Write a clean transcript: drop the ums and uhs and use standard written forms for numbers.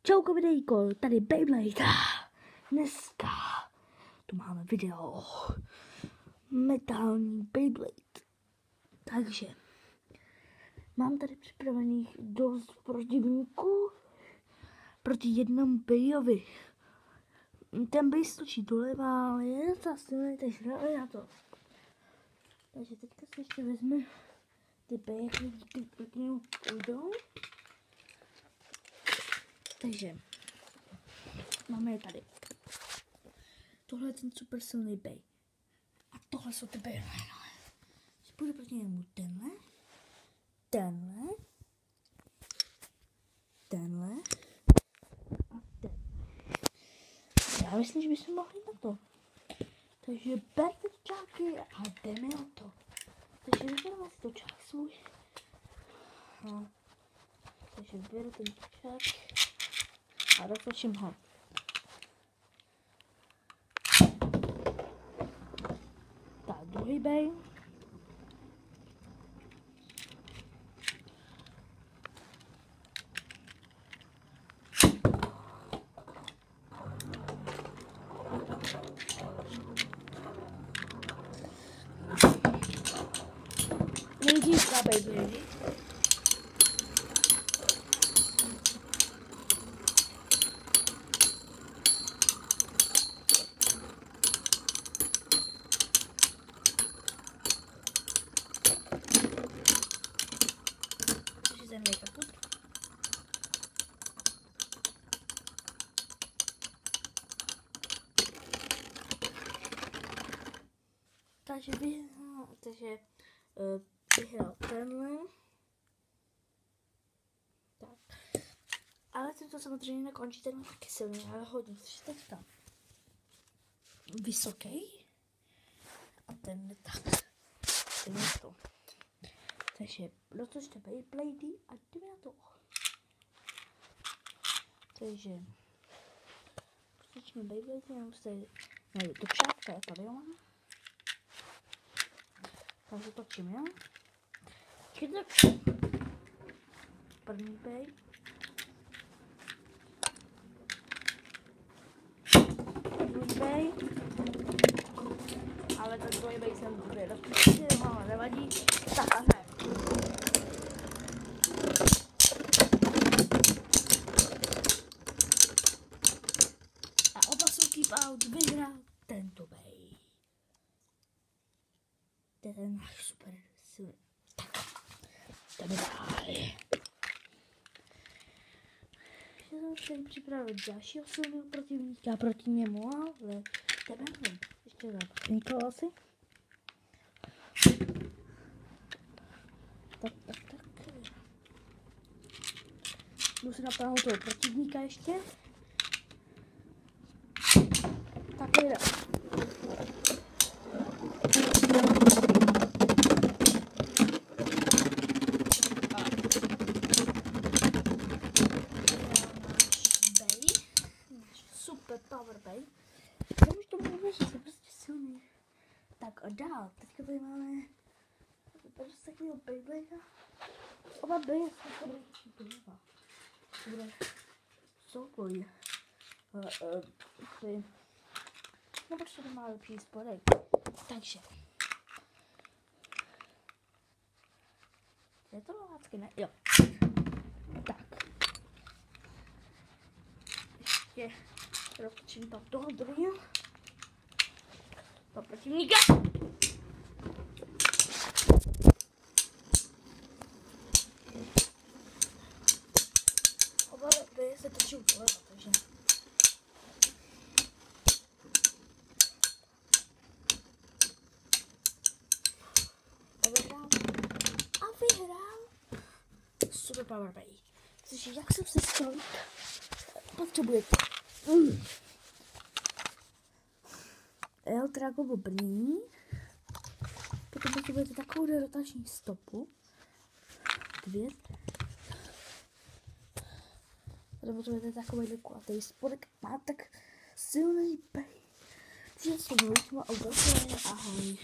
Čauko videjko, tady Beyblade. Dneska tu máme video metální Beyblade. Takže mám tady připravených dost protivníků proti jednomu Beyovi. Ten Bey stočí doleva, ale je docela silný, takže hraje na to. Takže teďka si ještě vezme ty Bey, jak proti němu půjdou. Takže máme je tady. Tohle je ten super silný Bey. A tohle jsou ty Bey. Půjde proti němu tenhle a tenhle. Já myslím, že bychom mohli na to. Takže berte čáky a jdeme na to. Takže vybereme si to čák svůj. Takže vyberu ten čák a dotočím ho. Tak, druhý Bey. Nejdřív na Beyblade. Takže vyhrál tenhle. Tak. Ale ten to samozřejmě nekončí, ten je taky silný, ale hodně, což je teďka vysoký. A ten je tak. Ten je to. Takže dotočte Beyblady a jdeme na to. Takže dotočíme Beyblady, jenom jste najít do čápka, já tady mám. Takže točím, jo? První Bey. Druhý Bey. Ale ten druhý Bey jsem bude rozpustil, ale nevadí. Tak a ne. A oba jsou keep out, vyhrál tento Bey. To je ten náš super silný. Tak, jdeme dál. Já jsem chtěl připravit dalšího silného protivníka proti němu, ale jdeme na něm. Ještě zápasníka asi. Tak. Jdu si naplánovat toho protivníka ještě. Tak jde. Power Bey. Já už to můžu věřit, je prostě silný. Tak a dál, teďka tady máme prostě takového Beyblade. Oba Bey jsou dobrý. To bude souboj. No prostě to má lepší spodek. Takže. Je to lovácky, ne? Jo. Tak. Ještě roztočím tam toho druhého. Toho protivníka. Oba Bey se točí doleva, takže. A vyhrál Super Power Bey. Takže jak jsem se stal, potřebujete L-Trago obrnění, potom potřebujete takovou rotační stopu, dvě, potom potřebujete takový kulatý spodek, má tak silný Bey. Takže s tou ahoj.